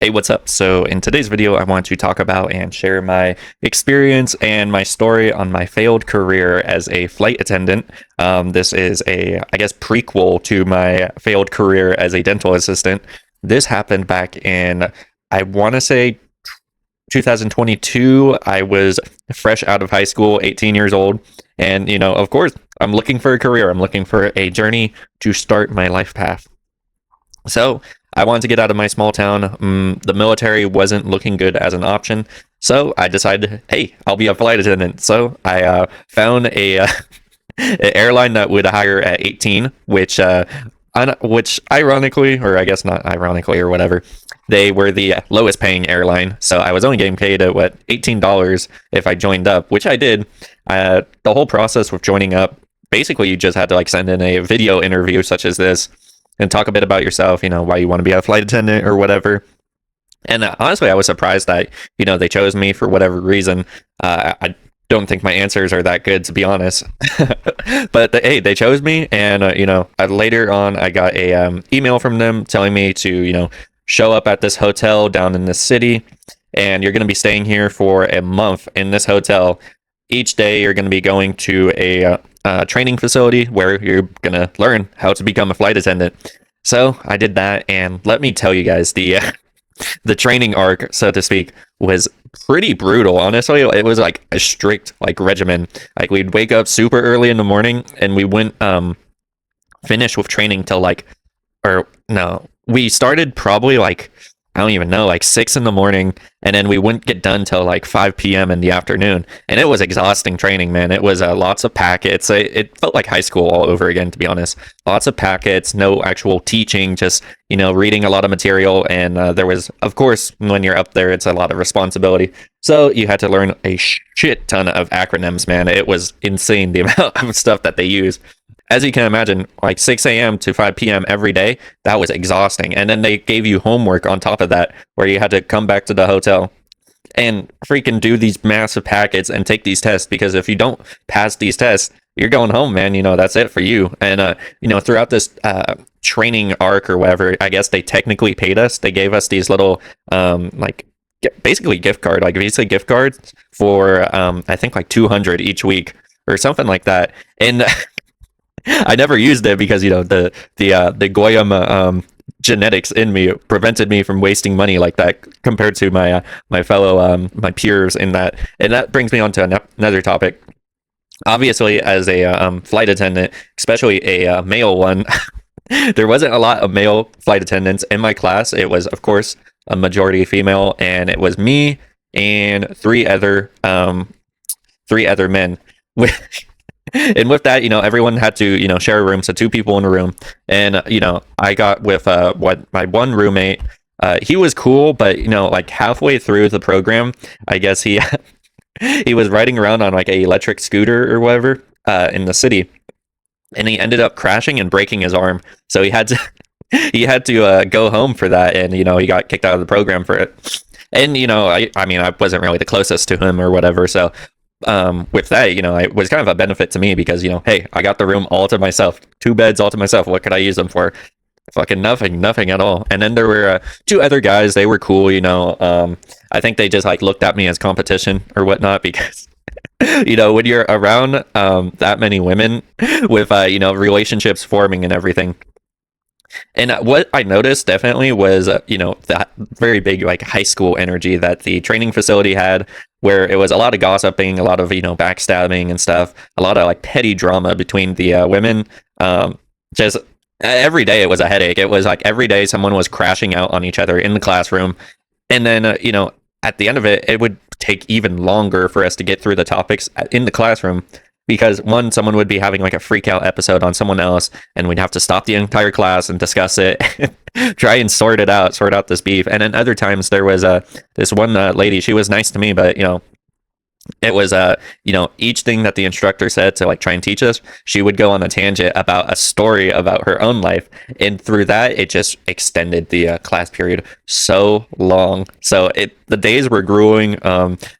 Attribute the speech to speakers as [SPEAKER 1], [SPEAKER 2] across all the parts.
[SPEAKER 1] Hey, what's up? So in today's video, I want to talk about and share my experience and my story on my failed career as a flight attendant. This is I guess, prequel to my failed career as a dental assistant. This happened back in, I want to say, 2022. I was fresh out of high school, 18 years old. And, of course, I'm looking for a career. I'm looking for a journey to start my life path. So I wanted to get out of my small town. The military wasn't looking good as an option. So I decided, hey, I'll be a flight attendant. So I found an airline that would hire at 18, which ironically, or I guess not ironically or whatever, they were the lowest paying airline. So I was only getting paid at $18 if I joined up, which I did. The whole process with joining up, basically you just had to send in a video interview such as this and talk a bit about yourself, why you want to be a flight attendant or whatever. And honestly, I was surprised that, they chose me for whatever reason. I don't think my answers are that good, to be honest. But hey, they chose me. And, later on, I got a email from them telling me to, show up at this hotel down in this city. And you're going to be staying here for a month in this hotel. Each day, you're going to be going to a training facility where you're going to learn how to become a flight attendant. So I did that, and let me tell you guys, the training arc, so to speak, was pretty brutal. Honestly, it was a strict regimen. We'd wake up super early in the morning, and we wouldn't finish with training till or no, we started probably I don't even know, 6 in the morning, and then we wouldn't get done till 5 p.m. in the afternoon. And it was exhausting training, man. It was lots of packets. It felt like high school all over again, to be honest. Lots of packets, no actual teaching, just, reading a lot of material. And there was, of course, when you're up there, it's a lot of responsibility. So you had to learn a shit ton of acronyms, man. It was insane, the amount of stuff that they use. As you can imagine, 6 a.m. to 5 p.m. every day, that was exhausting. And then they gave you homework on top of that, where you had to come back to the hotel and freaking do these massive packets and take these tests, because if you don't pass these tests, you're going home, man. That's it for you. And, throughout this training arc or whatever, I guess they technically paid us. They gave us these little, basically gift card, Visa gift cards for, I think 200 each week or something like that. And I never used it because the Goyam genetics in me prevented me from wasting money like that compared to my fellow my peers in that. And that brings me on to another topic. Obviously, as a flight attendant, especially a male one, there wasn't a lot of male flight attendants in my class. It was, of course, a majority female, and it was me and three other men. And with that, everyone had to, share a room. So 2 people in a room. And, I got with my one roommate. He was cool, but, halfway through the program, I guess he he was riding around on a electric scooter or whatever in the city. And he ended up crashing and breaking his arm. So he had to go home for that. And, he got kicked out of the program for it. And, I wasn't really the closest to him or whatever. So with that, it was kind of a benefit to me because, hey, I got the room all to myself, 2 beds all to myself. What could I use them for? Fucking nothing at all. And then there were 2 other guys. They were cool, I think they just looked at me as competition or whatnot because, when you're around that many women with, relationships forming and everything. And what I noticed definitely was, that very big high school energy that the training facility had, where it was a lot of gossiping, a lot of backstabbing and stuff, a lot of petty drama between the women. Just every day it was a headache. It was every day someone was crashing out on each other in the classroom, and then at the end of it, it would take even longer for us to get through the topics in the classroom. Because someone would be having a freak out episode on someone else, and we'd have to stop the entire class and discuss it, try and sort out this beef. And then other times there was this one lady. She was nice to me, but it was each thing that the instructor said to try and teach us, she would go on a tangent about a story about her own life, and through that it just extended the class period so long. So the days were grueling.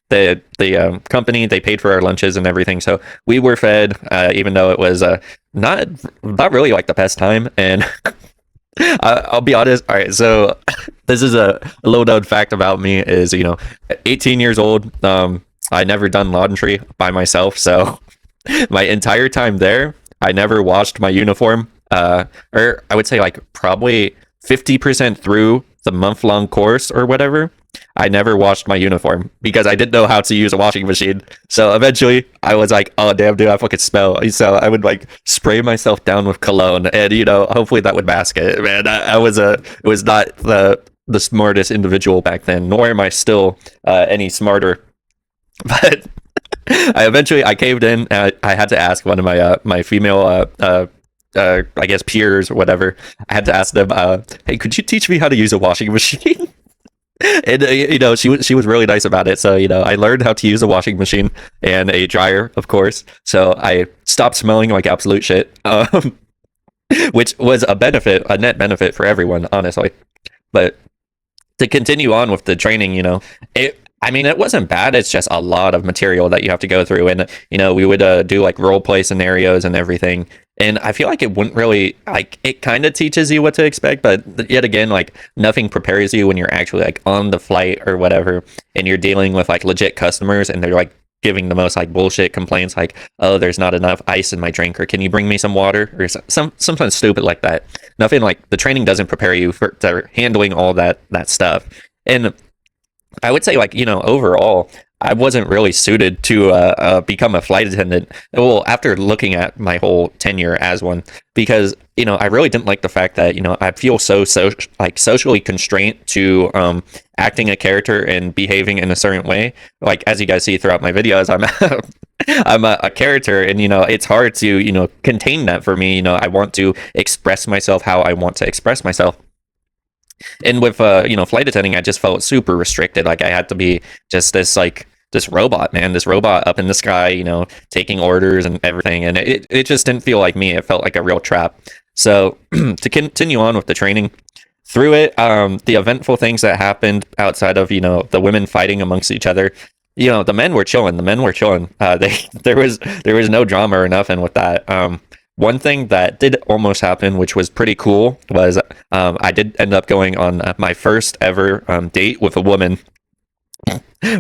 [SPEAKER 1] The company, they paid for our lunches and everything, so we were fed, even though it was not really the best time. And I'll be honest. All right, so this is a little known fact about me is, you know, at 18 years old, I never done laundry by myself, so my entire time there, I never washed my uniform. Or I would say like probably 50% through the month-long course or whatever, I never washed my uniform because I didn't know how to use a washing machine. So eventually I was like, oh damn dude, I fucking smell. So I would like spray myself down with cologne, and you know, hopefully that would mask it. Man, I was it was not the smartest individual back then, nor am I still any smarter. But I caved in. I had to ask one of my female I guess peers or whatever. I had to ask them, hey, could you teach me how to use a washing machine? And you know, she was really nice about it. So you know, I learned how to use a washing machine and a dryer, of course. So I stopped smelling like absolute shit, which was a net benefit for everyone, honestly. But to continue on with the training, you know, I mean, it wasn't bad. It's just a lot of material that you have to go through, and you know, we would do like role play scenarios and everything. And I feel like it wouldn't really like it kind of teaches you what to expect, but yet again, like nothing prepares you when you're actually like on the flight or whatever, and you're dealing with like legit customers, and they're like giving the most like bullshit complaints, like, oh, there's not enough ice in my drink, or can you bring me some water, or something stupid like that. Nothing like the training doesn't prepare you for handling all that stuff. And I would say, like, you know, overall, I wasn't really suited to become a flight attendant. Well, after looking at my whole tenure as one, because you know, I really didn't like the fact that, you know, I feel so like socially constrained to acting a character and behaving in a certain way. Like as you guys see throughout my videos, I'm a character, and you know, it's hard to, you know, contain that for me. You know, I want to express myself how I want to express myself. And with you know, flight attending, I just felt super restricted. Like I had to be just this robot, man, this robot up in the sky, you know, taking orders and everything. And it just didn't feel like me. It felt like a real trap. So to continue on with the training through it, the eventful things that happened outside of, you know, the women fighting amongst each other, you know, the men were chilling. There was no drama or nothing with that. One thing that did almost happen, which was pretty cool, was I did end up going on my first ever date with a woman,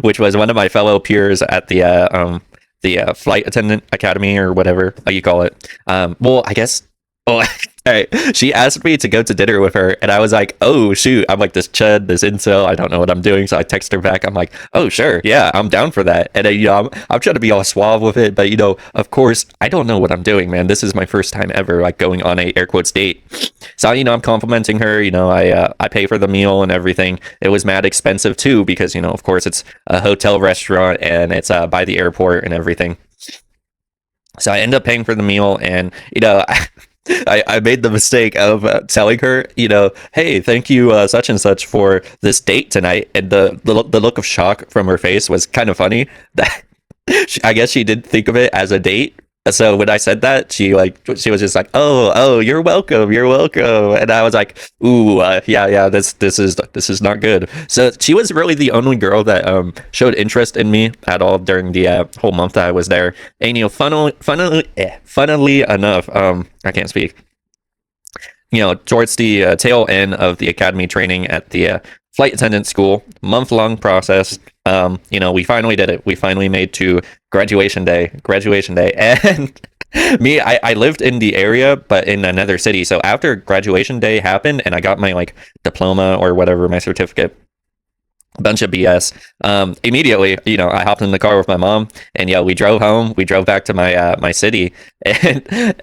[SPEAKER 1] which was one of my fellow peers at the flight attendant academy or whatever you call it. Well, I guess. Oh, all right. She asked me to go to dinner with her, and I was like, "Oh shoot!" I'm like this chud, this incel. I don't know what I'm doing, so I text her back. I'm like, "Oh sure, yeah, I'm down for that." And you know, I'm trying to be all suave with it, but you know, of course, I don't know what I'm doing, man. This is my first time ever like going on a air quotes date. So you know, I'm complimenting her. You know, I pay for the meal and everything. It was mad expensive too, because you know, of course, it's a hotel restaurant and it's by the airport and everything. So I end up paying for the meal, and you know. I made the mistake of telling her, you know, hey, thank you, such and such, for this date tonight. And the look of shock from her face was kind of funny. That I guess she didn't think of it as a date. So when I said that, she was just like, oh, you're welcome, and I was like, ooh, yeah, this is not good. So she was really the only girl that showed interest in me at all during the whole month that I was there. And you know, funnily enough, I can't speak. You know, towards the tail end of the academy training at the flight attendant school, month-long process. You know, we finally did it. We finally made to graduation day, and me, I lived in the area, but in another city. So after graduation day happened, and I got my like diploma or whatever, my certificate, a bunch of BS. Immediately, you know, I hopped in the car with my mom, and yeah, we drove home. We drove back to my city, and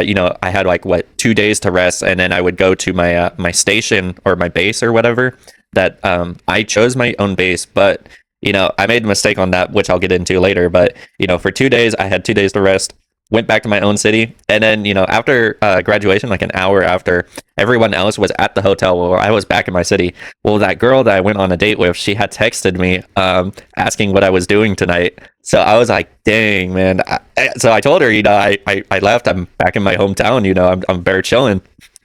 [SPEAKER 1] you know, I had like 2 days to rest, and then I would go to my station or my base or whatever. That I chose my own base, but you know, I made a mistake on that, which I'll get into later. But you know, for 2 days, I had 2 days to rest. Went back to my own city, and then you know, after graduation, like an hour after, everyone else was at the hotel while I was back in my city. Well, that girl that I went on a date with, she had texted me asking what I was doing tonight. So I was like, dang, man. So I told her, you know, I left. I'm back in my hometown. You know, I'm bare chilling.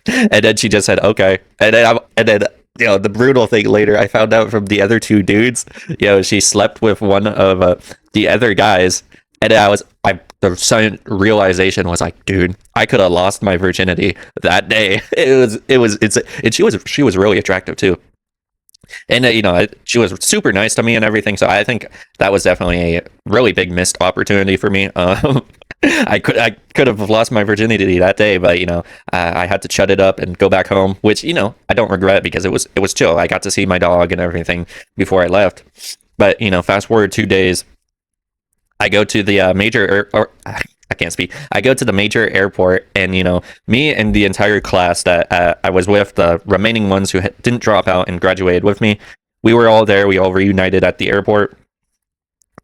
[SPEAKER 1] And then she just said, okay. And then you know, the brutal thing later, I found out from the other two dudes, you know, she slept with one of the other guys. And the sudden realization was like, dude, I could have lost my virginity that day. And she was really attractive too. And she was super nice to me and everything. So I think that was definitely a really big missed opportunity for me. I could have lost my virginity that day, but I had to shut it up and go back home, which I don't regret because it was chill. I got to see my dog and everything before I left. But fast forward 2 days, I go to the I can't speak. I go to the major airport, and me and the entire class that I was with, the remaining ones who didn't drop out and graduated with me, we were all there. We all reunited at the airport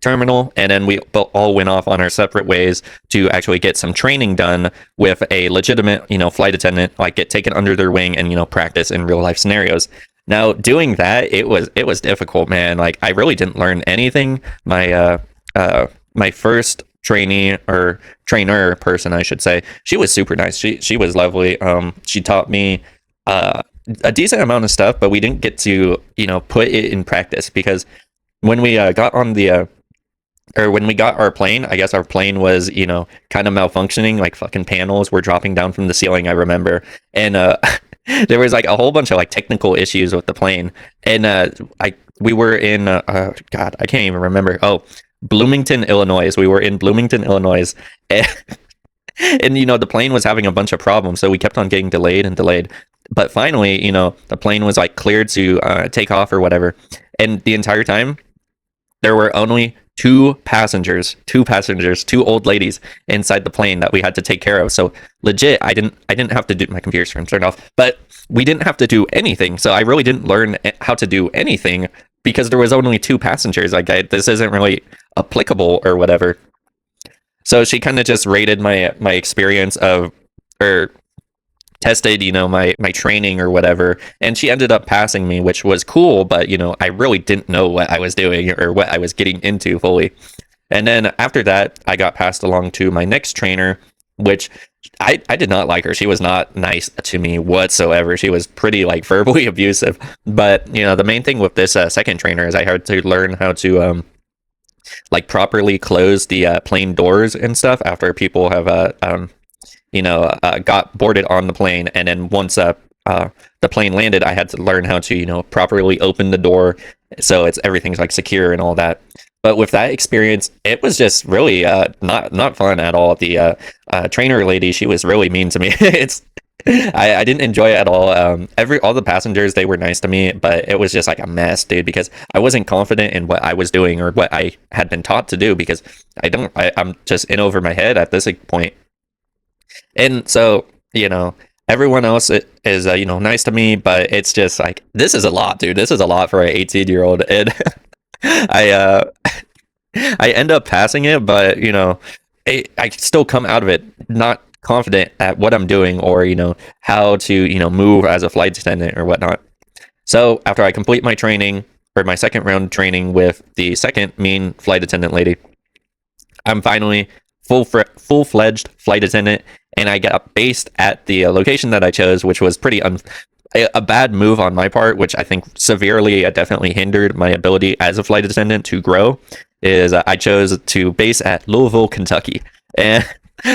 [SPEAKER 1] terminal, and then we all went off on our separate ways to actually get some training done with a legitimate flight attendant, like get taken under their wing and practice in real life scenarios. Now doing that, it was difficult, man. Like I really didn't learn anything. My first trainee or trainer person, I should say, she was super nice. She was lovely. She taught me a decent amount of stuff, but we didn't get to put it in practice because when we got on the or when we got our plane, I guess our plane was kind of malfunctioning. Like fucking panels were dropping down from the ceiling, I remember, and there was like a whole bunch of like technical issues with the plane, and we were in God, I can't even remember. Oh, Bloomington, Illinois. We were in Bloomington, Illinois, and, the plane was having a bunch of problems, so we kept on getting delayed and delayed. But finally, the plane was like cleared to take off or whatever, and the entire time there were only two old ladies inside the plane that we had to take care of. So legit, I didn't have to do, my computer screen turned off, but we didn't have to do anything. So I really didn't learn how to do anything because there was only two passengers. Like this isn't really applicable or whatever. So she kind of just rated my experience of, or tested my training or whatever, and she ended up passing me, which was cool, but I really didn't know what I was doing or what I was getting into fully. And then after that, I got passed along to my next trainer, which I did not like her. She was not nice to me whatsoever. She was pretty like verbally abusive. But the main thing with this second trainer is I had to learn how to like properly close the plane doors and stuff after people have got boarded on the plane. And then once the plane landed, I had to learn how to properly open the door so everything's like secure and all that. But with that experience, it was just really not fun at all. The trainer lady, she was really mean to me. I didn't enjoy it at all. All the passengers, they were nice to me, but it was just like a mess, dude, because I wasn't confident in what I was doing or what I had been taught to do, because I'm just in over my head at this point. And so, everyone else is, nice to me, but it's just like, this is a lot, dude. This is a lot for an 18-year-old. And I end up passing it, but, I still come out of it not confident at what I'm doing or, how to, move as a flight attendant or whatnot. So after I complete my training, or my second round training with the second mean flight attendant lady, I'm finally full-fledged flight attendant, and I got based at the location that I chose, which was pretty a bad move on my part, which I think severely definitely hindered my ability as a flight attendant to grow. Is I chose to base at Louisville, Kentucky. And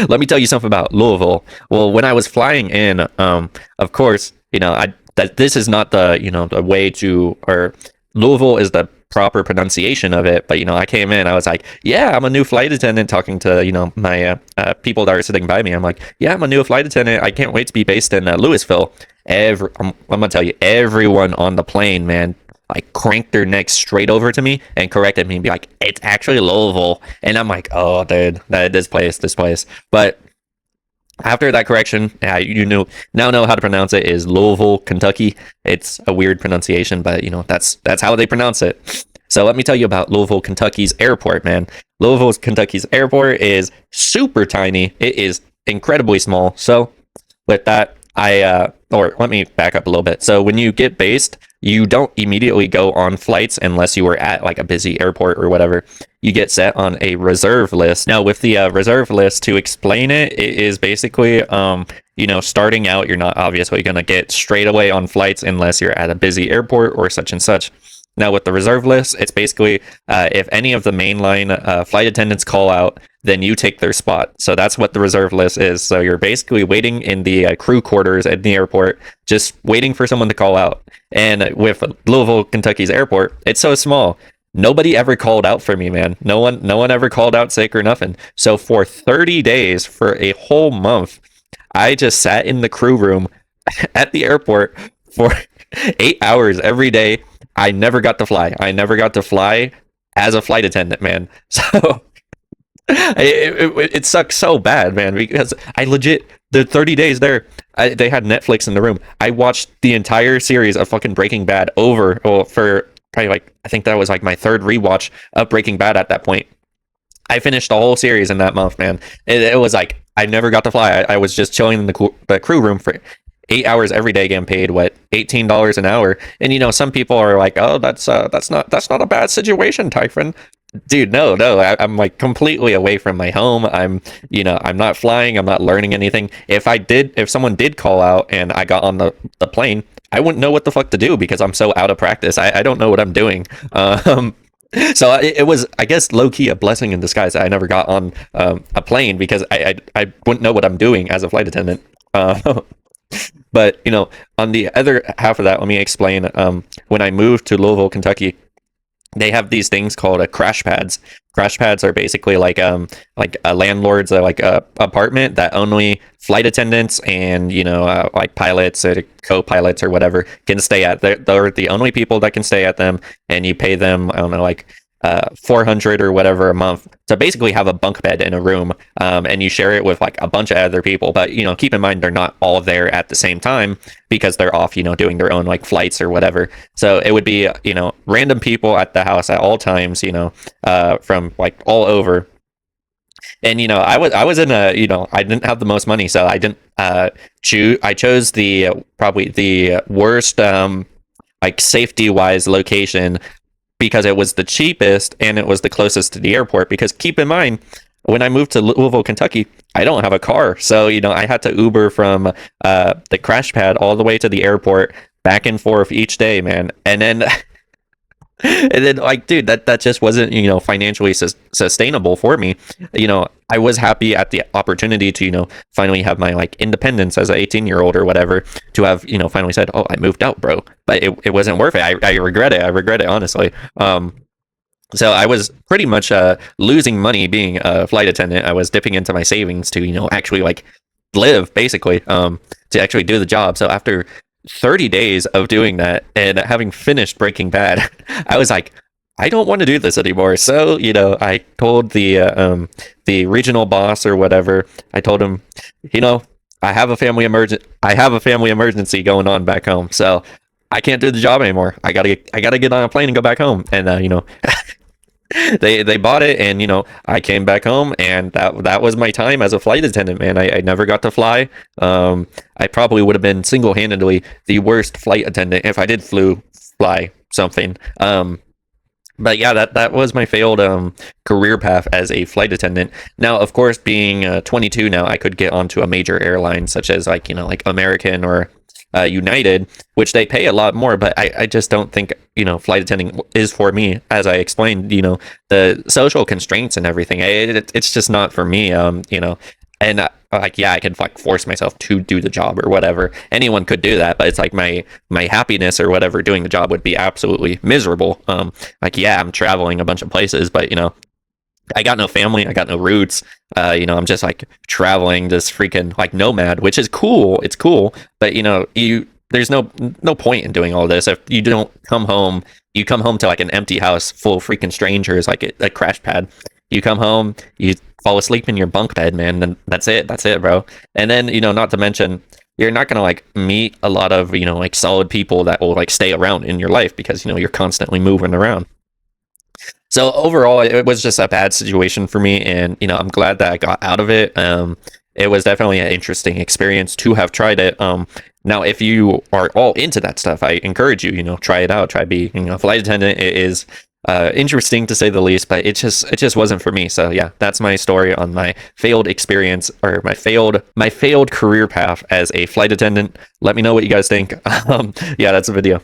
[SPEAKER 1] let me tell you something about Louisville. Well, when I was flying in, of course, that this is not the the way to, or Louisville is the proper pronunciation of it, but I came in, I was like, yeah, I'm a new flight attendant, talking to my people that are sitting by me. I'm like, yeah, I'm a new flight attendant, I can't wait to be based in Louisville. I'm gonna tell you, everyone on the plane, man, like cranked their necks straight over to me and corrected me and be like, it's actually Louisville. And I'm like, oh dude, this place. But after that correction, now know how to pronounce it, is Louisville, Kentucky. It's a weird pronunciation, but that's how they pronounce it. So let me tell you about Louisville, Kentucky's airport, man. Louisville, Kentucky's airport is super tiny. It is incredibly small. So with that, or let me back up a little bit. So when you get based, you don't immediately go on flights unless you were at like a busy airport or whatever. You get set on a reserve list. Now with the reserve list, to explain it, it is basically, starting out, you're not obviously going to get straight away on flights unless you're at a busy airport or such and such. Now with the reserve list, it's basically if any of the mainline flight attendants call out, then you take their spot. So that's what the reserve list is. So you're basically waiting in the crew quarters at the airport, just waiting for someone to call out. And with Louisville, Kentucky's airport, it's so small. Nobody ever called out for me, man. No one ever called out sick or nothing. So for 30 days, for a whole month, I just sat in the crew room at the airport for 8 hours every day. I never got to fly. I never got to fly as a flight attendant, man. So it sucked so bad, man, because I legit, the 30 days there, they had Netflix in the room. I watched the entire series of fucking Breaking Bad over, well, for probably like, I think that was like my third rewatch of Breaking Bad at that point. I finished the whole series in that month, man. It was like I never got to fly. I was just chilling in the crew room for 8 hours every day, getting paid what, $18 an hour. And you know, some people are like, "Oh, that's not a bad situation, Typhon." Dude, no, I'm like completely away from my home. I'm not flying. I'm not learning anything. If someone did call out and I got on the plane, I wouldn't know what the fuck to do because I'm so out of practice. I don't know what I'm doing. So it was, I guess, low key a blessing in disguise that I never got on a plane because I wouldn't know what I'm doing as a flight attendant. But you know, on the other half of that, let me explain. When I moved to Louisville, Kentucky, they have these things called crash pads. Crash pads are basically like a landlord's apartment that only flight attendants and like pilots or co-pilots or whatever can stay at. They're the only people that can stay at them, and you pay them, I don't know, like $400 or whatever a month to basically have a bunk bed in a room, and you share it with like a bunch of other people. But keep in mind they're not all there at the same time because they're off doing their own like flights or whatever. So it would be random people at the house at all times, from like all over. And I was in a I didn't have the most money, so I didn't choose. I chose the probably the worst like safety wise location because it was the cheapest and it was the closest to the airport. Because keep in mind, when I moved to Louisville, Kentucky, I don't have a car. So, I had to Uber from the crash pad all the way to the airport, back and forth each day, man. And then, like, dude, that just wasn't, financially sustainable for me. I was happy at the opportunity to, finally have my like independence as an 18-year-old or whatever, to have, finally said, oh, I moved out, bro. But it wasn't worth it. I regret it. I regret it, honestly. So I was pretty much losing money being a flight attendant. I was dipping into my savings to, actually like live, basically, to actually do the job. So after 30 days of doing that and having finished Breaking Bad, I was like, I don't want to do this anymore. So, I told the regional boss or whatever, I told him, I have a family emergency going on back home. So I can't do the job anymore. I gotta get on a plane and go back home. And they bought it, and I came back home, and that was my time as a flight attendant, man. I never got to fly. I probably would have been single-handedly the worst flight attendant if I did fly something. But yeah, that was my failed career path as a flight attendant. Now, of course, being 22 now, I could get onto a major airline such as like American or United, which they pay a lot more, but I just don't think flight attending is for me. As I explained, the social constraints and everything, it's just not for me. And like, yeah, I could like force myself to do the job or whatever. Anyone could do that, but it's like my happiness or whatever doing the job would be absolutely miserable. Like, yeah, I'm traveling a bunch of places, but I got no family, I got no roots. I'm just like traveling, this freaking like nomad, which is cool. It's cool, but there's no point in doing all this if you don't come home. You come home to like an empty house full of freaking strangers, like a crash pad. You come home, you fall asleep in your bunk bed, man. Then that's it, bro. And then not to mention, you're not gonna like meet a lot of like solid people that will like stay around in your life because you're constantly moving around. So overall, it was just a bad situation for me, and I'm glad that I got out of it. It was definitely an interesting experience to have tried it. Now, if you are all into that stuff, I encourage you, try it out. Try being a flight attendant. It is interesting to say the least, but it just wasn't for me. So yeah, that's my story on my failed experience, or my failed career path as a flight attendant. Let me know what you guys think. Yeah, that's a video.